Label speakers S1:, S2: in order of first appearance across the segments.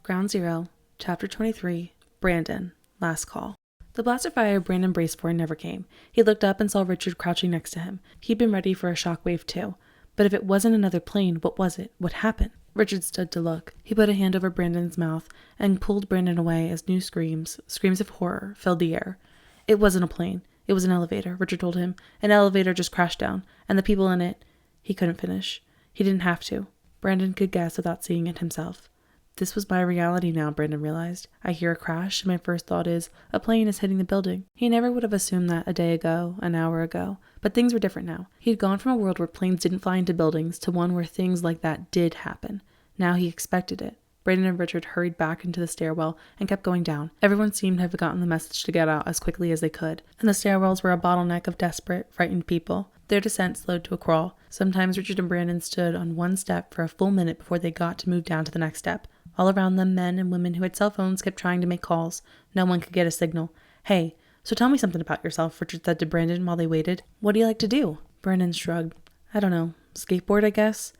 S1: Ground Zero, Chapter 23, Brandon, Last Call. The blaster fire Brandon braced for never came. He looked up and saw Richard crouching next to him. He'd been ready for a shockwave too. But if it wasn't another plane, what was it? What happened? Richard stood to look. He put a hand over Brandon's mouth and pulled Brandon away as new screams of horror, filled the air. It wasn't a plane. It was an elevator, Richard told him. An elevator just crashed down, and the people in it... He couldn't finish. He didn't have to. Brandon could guess without seeing it himself. This was my reality now, Brandon realized. I hear a crash, and my first thought is, a plane is hitting the building. He never would have assumed that a day ago, an hour ago. But things were different now. He'd gone from a world where planes didn't fly into buildings to one where things like that did happen. Now he expected it. Brandon and Richard hurried back into the stairwell and kept going down. Everyone seemed to have gotten the message to get out as quickly as they could, and the stairwells were a bottleneck of desperate, frightened people. Their descent slowed to a crawl. Sometimes Richard and Brandon stood on one step for a full minute before they got to move down to the next step. All around them, men and women who had cell phones kept trying to make calls. No one could get a signal. "Hey, so tell me something about yourself," Richard said to Brandon while they waited. "What do you like to do?" Brandon shrugged. "I don't know. Skateboard, I guess."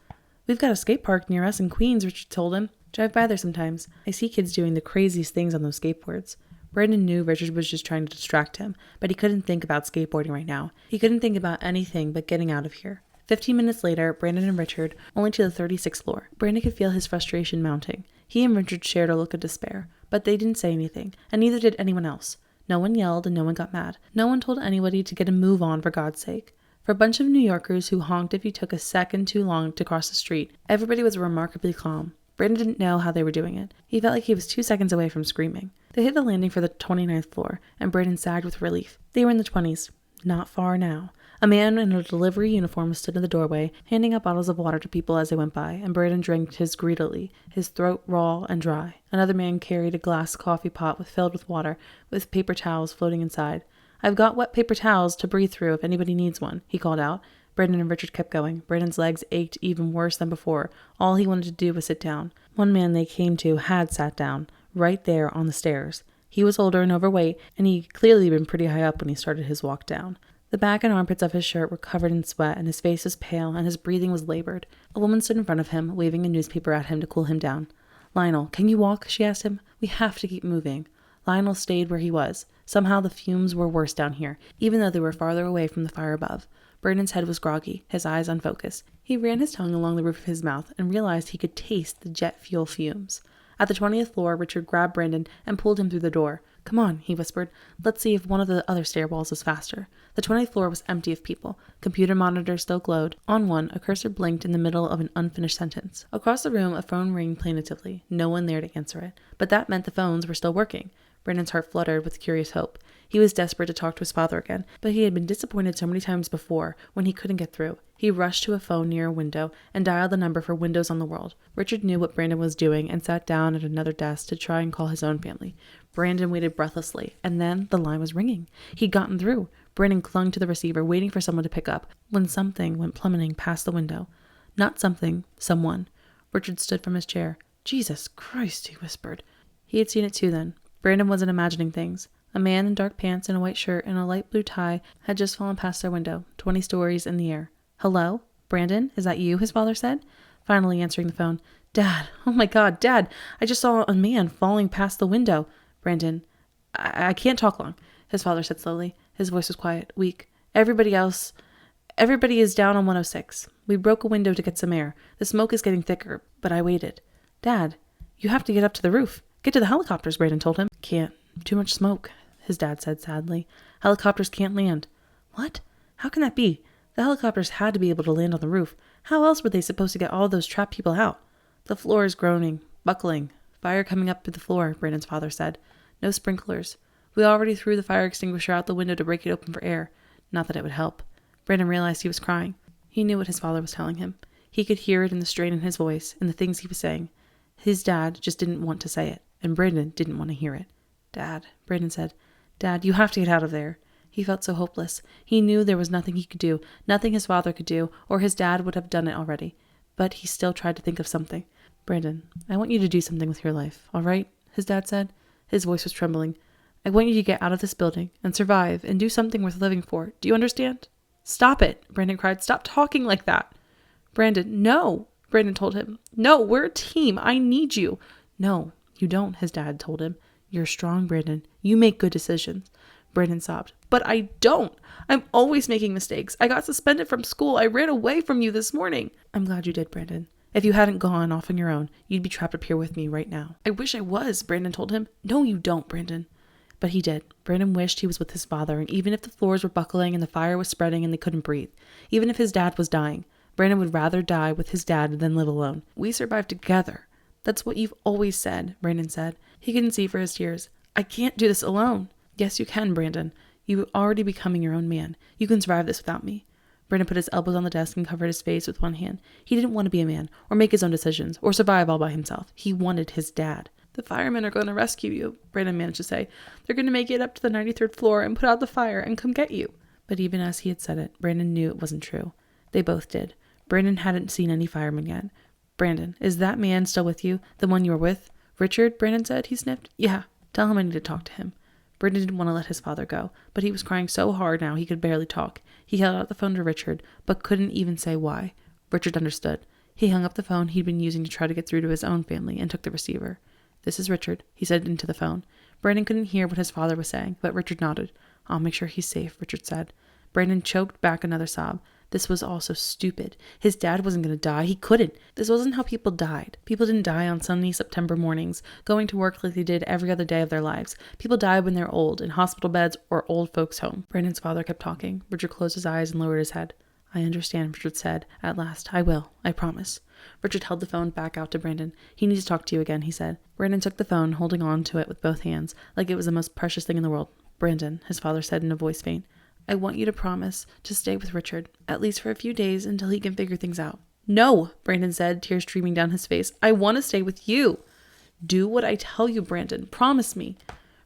S1: "We've got a skate park near us in Queens," Richard told him. "Drive by there sometimes. I see kids doing the craziest things on those skateboards." Brandon knew Richard was just trying to distract him, but he couldn't think about skateboarding right now. He couldn't think about anything but getting out of here. 15 minutes later, Brandon and Richard, only to the 36th floor. Brandon could feel his frustration mounting. He and Richard shared a look of despair, but they didn't say anything, and neither did anyone else. No one yelled and no one got mad. No one told anybody to get a move on for God's sake. For a bunch of New Yorkers who honked if you took a second too long to cross the street, everybody was remarkably calm. Brandon didn't know how they were doing it. He felt like he was 2 seconds away from screaming. They hit the landing for the 29th floor, and Brandon sagged with relief. They were in the 20s. Not far now. A man in a delivery uniform stood in the doorway, handing out bottles of water to people as they went by, and Brandon drank his greedily, his throat raw and dry. Another man carried a glass coffee pot filled with water, with paper towels floating inside. "I've got wet paper towels to breathe through if anybody needs one," he called out. Brandon and Richard kept going. Brandon's legs ached even worse than before. All he wanted to do was sit down. One man they came to had sat down, right there on the stairs. He was older and overweight, and he'd clearly been pretty high up when he started his walk down. The back and armpits of his shirt were covered in sweat, and his face was pale, and his breathing was labored. A woman stood in front of him, waving a newspaper at him to cool him down. "Lionel, can you walk?" she asked him. "We have to keep moving." Lionel stayed where he was. Somehow the fumes were worse down here, even though they were farther away from the fire above. Brandon's head was groggy, his eyes unfocused. He ran his tongue along the roof of his mouth and realized he could taste the jet fuel fumes. At the 20th floor, Richard grabbed Brandon and pulled him through the door. "Come on," he whispered. "Let's see if one of the other stairwells is faster." The 20th floor was empty of people. Computer monitors still glowed. On one, a cursor blinked in the middle of an unfinished sentence. Across the room, a phone rang plaintively. No one there to answer it. But that meant the phones were still working. Brandon's heart fluttered with curious hope. He was desperate to talk to his father again, but he had been disappointed so many times before when he couldn't get through. He rushed to a phone near a window and dialed the number for Windows on the World. Richard knew what Brandon was doing and sat down at another desk to try and call his own family. Brandon waited breathlessly, and then the line was ringing. He'd gotten through. Brandon clung to the receiver, waiting for someone to pick up, when something went plummeting past the window. Not something, someone. Richard stood from his chair. "Jesus Christ," he whispered. He had seen it too then. Brandon wasn't imagining things. A man in dark pants and a white shirt and a light blue tie had just fallen past their window, 20 stories in the air. "Hello? Brandon, is that you?" his father said, finally answering the phone. "Dad, oh my God, Dad, I just saw a man falling past the window." "Brandon, I can't talk long," his father said slowly. His voice was quiet, weak. Everybody is down on 106. We broke a window to get some air. The smoke is getting thicker, but I waited." "Dad, you have to get up to the roof. Get to the helicopters," Brandon told him. "Can't. Too much smoke," his dad said sadly. "Helicopters can't land." "What? How can that be? The helicopters had to be able to land on the roof. How else were they supposed to get all those trapped people out?" "The floor is groaning, buckling. Fire coming up through the floor," Brandon's father said. "No sprinklers. We already threw the fire extinguisher out the window to break it open for air. Not that it would help." Brandon realized he was crying. He knew what his father was telling him. He could hear it in the strain in his voice, in the things he was saying. His dad just didn't want to say it, and Brandon didn't want to hear it. "Dad," Brandon said. "Dad, you have to get out of there." He felt so hopeless. He knew there was nothing he could do, nothing his father could do, or his dad would have done it already. But he still tried to think of something. "Brandon, I want you to do something with your life, all right?" his dad said. His voice was trembling. "I want you to get out of this building and survive and do something worth living for. Do you understand?" "Stop it," Brandon cried. "Stop talking like that." "Brandon, no," Brandon told him. "No, we're a team. I need you." "No, You don't, his dad told him. You're strong, Brandon. You make good decisions. Brandon sobbed. But I don't. I'm always making mistakes. I got suspended from school. I ran away from you this morning. I'm glad you did, Brandon. If you hadn't gone off on your own, you'd be trapped up here with me right now. I wish I was, Brandon told him. No, you don't, Brandon. But he did. Brandon wished he was with his father, and even if the floors were buckling and the fire was spreading and they couldn't breathe, even if his dad was dying, Brandon would rather die with his dad than live alone. We survived together. That's what you've always said, Brandon said. He couldn't see for his tears. I can't do this alone. Yes, you can, Brandon. You're already becoming your own man. You can survive this without me. Brandon put his elbows on the desk and covered his face with one hand. He didn't want to be a man, or make his own decisions, or survive all by himself. He wanted his dad. The firemen are going to rescue you, Brandon managed to say. They're going to make it up to the 93rd floor and put out the fire and come get you. But even as he had said it, Brandon knew it wasn't true. They both did. Brandon hadn't seen any firemen yet. Brandon, is that man still with you? The one you were with? Richard, Brandon said. He sniffed. Yeah, tell him I need to talk to him. Brandon didn't want to let his father go, but he was crying so hard now he could barely talk. He held out the phone to Richard, but couldn't even say why. Richard understood. He hung up the phone he'd been using to try to get through to his own family and took the receiver. This is Richard, he said into the phone. Brandon couldn't hear what his father was saying, but Richard nodded. I'll make sure he's safe, Richard said. Brandon choked back another sob. This was all so stupid. His dad wasn't going to die. He couldn't. This wasn't how people died. People didn't die on sunny September mornings, going to work like they did every other day of their lives. People died when they're old, in hospital beds or old folks' home. Brandon's father kept talking. Richard closed his eyes and lowered his head. I understand, Richard said. At last. I will. I promise. Richard held the phone back out to Brandon. He needs to talk to you again, he said. Brandon took the phone, holding on to it with both hands, like it was the most precious thing in the world. Brandon, his father said in a voice faint, I want you to promise to stay with Richard, at least for a few days until he can figure things out. No, Brandon said, tears streaming down his face. I want to stay with you. Do what I tell you, Brandon. Promise me.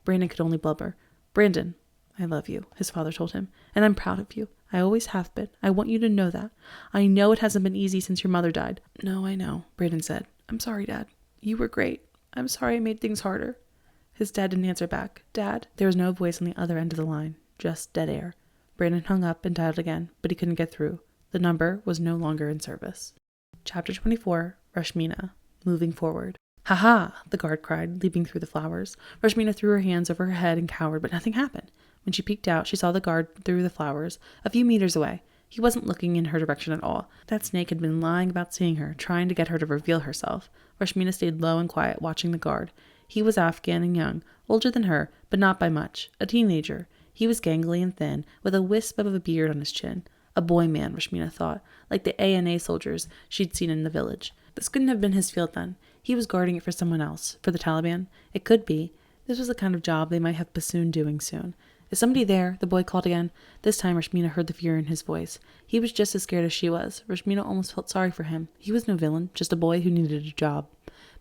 S1: Brandon could only blubber. Brandon, I love you, his father told him, and I'm proud of you. I always have been. I want you to know that. I know it hasn't been easy since your mother died. No, I know, Brandon said. I'm sorry, Dad. You were great. I'm sorry I made things harder. His dad didn't answer back. Dad? There was no voice on the other end of the line, just dead air. Brandon hung up and dialed again, but he couldn't get through. The number was no longer in service. Chapter 24, Rashmina, moving forward. Ha ha, the guard cried, leaping through the flowers. Rashmina threw her hands over her head and cowered, but nothing happened. When she peeked out, she saw the guard through the flowers, a few meters away. He wasn't looking in her direction at all. That snake had been lying about seeing her, trying to get her to reveal herself. Rashmina stayed low and quiet, watching the guard. He was Afghan and young, older than her, but not by much, a teenager. He was gangly and thin, with a wisp of a beard on his chin. A boy man, Rashmina thought, like the ANA soldiers she'd seen in the village. This couldn't have been his field then. He was guarding it for someone else, for the Taliban. It could be. This was the kind of job they might have Bassoon doing soon. Is somebody there? The boy called again. This time Rashmina heard the fear in his voice. He was just as scared as she was. Rashmina almost felt sorry for him. He was no villain, just a boy who needed a job.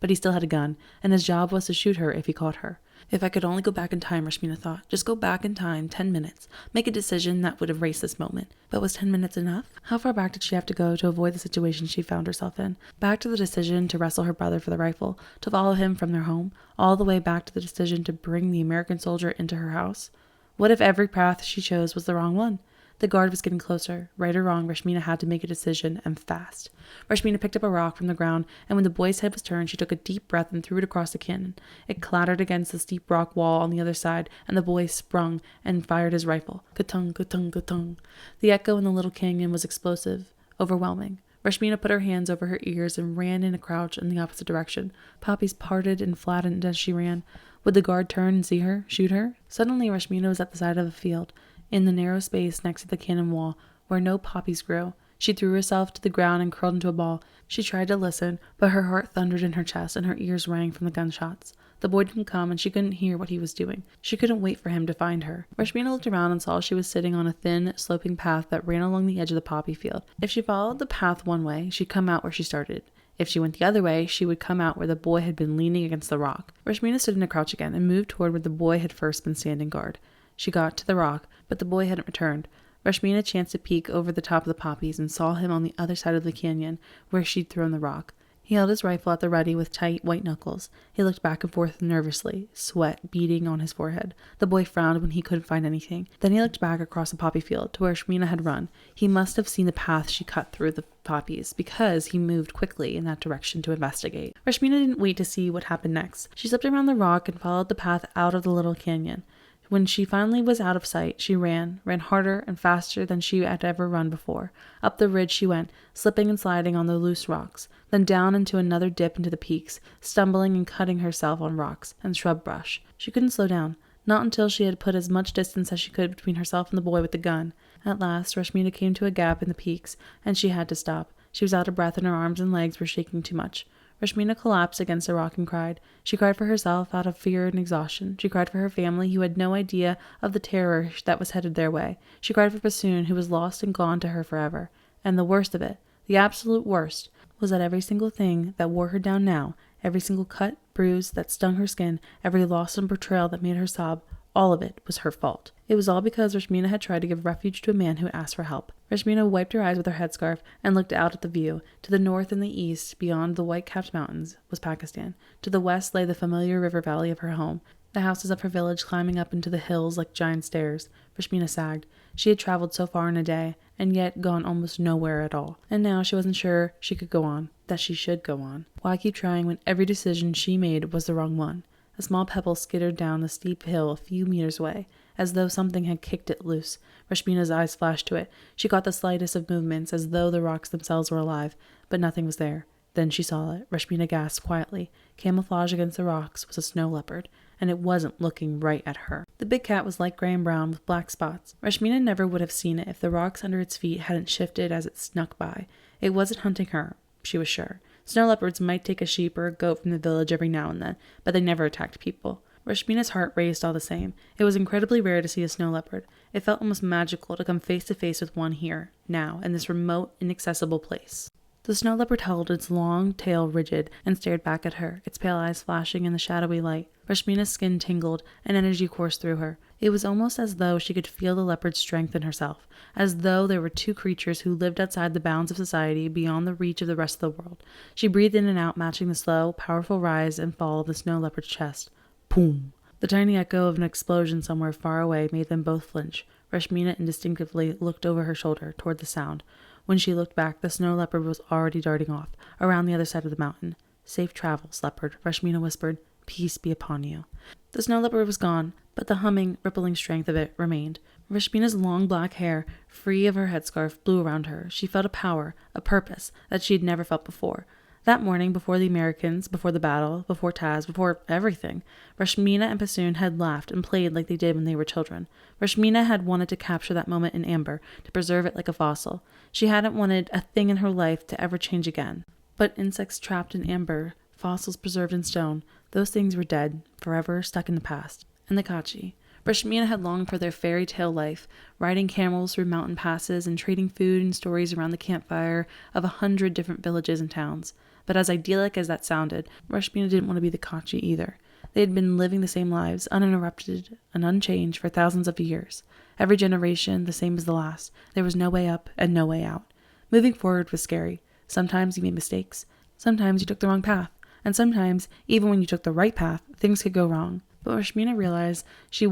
S1: But he still had a gun, and his job was to shoot her if he caught her. If I could only go back in time, Rashmina thought. Just go back in time 10 minutes. Make a decision that would erase this moment. But was 10 minutes enough? How far back did she have to go to avoid the situation she found herself in? Back to the decision to wrestle her brother for the rifle, to follow him from their home, all the way back to the decision to bring the American soldier into her house? What if every path she chose was the wrong one? The guard was getting closer. Right or wrong, Rashmina had to make a decision, and fast. Rashmina picked up a rock from the ground, and when the boy's head was turned, she took a deep breath and threw it across the cannon. It clattered against the steep rock wall on the other side, and the boy sprung and fired his rifle. Ka-tung, ka-tung, ka-tung. The echo in the little canyon was explosive, overwhelming. Rashmina put her hands over her ears and ran in a crouch in the opposite direction. Poppies parted and flattened as she ran. Would the guard turn and see her, shoot her? Suddenly, Rashmina was at the side of a field, in the narrow space next to the cannon wall, where no poppies grew. She threw herself to the ground and curled into a ball. She tried to listen, but her heart thundered in her chest and her ears rang from the gunshots. The boy didn't come, and she couldn't hear what he was doing. She couldn't wait for him to find her. Rashmina looked around and saw she was sitting on a thin, sloping path that ran along the edge of the poppy field. If she followed the path one way, she'd come out where she started. If she went the other way, she would come out where the boy had been leaning against the rock. Rashmina stood in a crouch again and moved toward where the boy had first been standing guard. She got to the rock, but the boy hadn't returned. Rashmina chanced to peek over the top of the poppies and saw him on the other side of the canyon, where she'd thrown the rock. He held his rifle at the ready with tight, white knuckles. He looked back and forth nervously, sweat beading on his forehead. The boy frowned when he couldn't find anything. Then he looked back across the poppy field to where Shmina had run. He must have seen the path she cut through the poppies, because he moved quickly in that direction to investigate. Rashmina didn't wait to see what happened next. She slipped around the rock and followed the path out of the little canyon. When she finally was out of sight, she ran harder and faster than she had ever run before. Up the ridge she went, slipping and sliding on the loose rocks, then down into another dip into the peaks, stumbling and cutting herself on rocks and shrub brush. She couldn't slow down, not until she had put as much distance as she could between herself and the boy with the gun. At last, Rashmina came to a gap in the peaks, and she had to stop. She was out of breath and her arms and legs were shaking too much. Rashmina collapsed against a rock and cried. She cried for herself out of fear and exhaustion. She cried for her family, who had no idea of the terror that was headed their way. She cried for Bassoon, who was lost and gone to her forever. And the worst of it, the absolute worst, was that every single thing that wore her down now, every single cut, bruise that stung her skin, every loss and betrayal that made her sob, all of it was her fault. It was all because Rashmina had tried to give refuge to a man who asked for help. Rashmina wiped her eyes with her headscarf and looked out at the view. To the north and the east, beyond the white-capped mountains, was Pakistan. To the west lay the familiar river valley of her home, the houses of her village climbing up into the hills like giant stairs. Rashmina sagged. She had traveled so far in a day, and yet gone almost nowhere at all. And now she wasn't sure she could go on, that she should go on. Why keep trying when every decision she made was the wrong one? A small pebble skittered down the steep hill a few meters away, as though something had kicked it loose. Rashmina's eyes flashed to it. She caught the slightest of movements, as though the rocks themselves were alive, but nothing was there. Then she saw it. Rashmina gasped quietly. Camouflage against the rocks was a snow leopard, and it wasn't looking right at her. The big cat was light gray and brown with black spots. Rashmina never would have seen it if the rocks under its feet hadn't shifted as it snuck by. It wasn't hunting her, she was sure. Snow leopards might take a sheep or a goat from the village every now and then, but they never attacked people. Rashmina's heart raced all the same. It was incredibly rare to see a snow leopard. It felt almost magical to come face to face with one here, now, in this remote, inaccessible place. The snow leopard held its long tail rigid and stared back at her, its pale eyes flashing in the shadowy light. Rashmina's skin tingled, and energy coursed through her. It was almost as though she could feel the leopard's strength in herself, as though there were two creatures who lived outside the bounds of society, beyond the reach of the rest of the world. She breathed in and out, matching the slow, powerful rise and fall of the snow leopard's chest. Boom! The tiny echo of an explosion somewhere far away made them both flinch. Rashmina instinctively looked over her shoulder toward the sound. When she looked back, the snow leopard was already darting off, around the other side of the mountain. "Safe travels, leopard," Rashmina whispered. "Peace be upon you." The snow leopard was gone, but the humming, rippling strength of it remained. Rashmina's long black hair, free of her headscarf, blew around her. She felt a power, a purpose, that she had never felt before. That morning, before the Americans, before the battle, before Taz, before everything, Rashmina and Bassoon had laughed and played like they did when they were children. Rashmina had wanted to capture that moment in amber, to preserve it like a fossil. She hadn't wanted a thing in her life to ever change again. But insects trapped in amber, fossils preserved in stone, those things were dead, forever stuck in the past. And the Kachi. Rashmina had longed for their fairy tale life, riding camels through mountain passes and trading food and stories around the campfire of 100 different villages and towns. But as idyllic as that sounded, Rashmina didn't want to be the Kachi either. They had been living the same lives, uninterrupted and unchanged for thousands of years. Every generation the same as the last. There was no way up and no way out. Moving forward was scary. Sometimes you made mistakes. Sometimes you took the wrong path. And sometimes, even when you took the right path, things could go wrong. But Rashmina realized she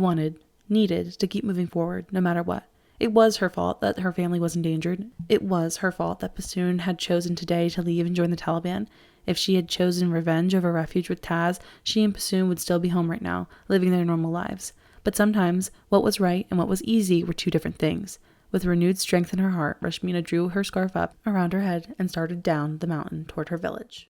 S1: needed to keep moving forward, no matter what. It was her fault that her family was endangered. It was her fault that Bassoon had chosen today to leave and join the Taliban. If she had chosen revenge over refuge with Taz, she and Bassoon would still be home right now, living their normal lives. But sometimes, what was right and what was easy were two different things. With renewed strength in her heart, Rashmina drew her scarf up around her head and started down the mountain toward her village.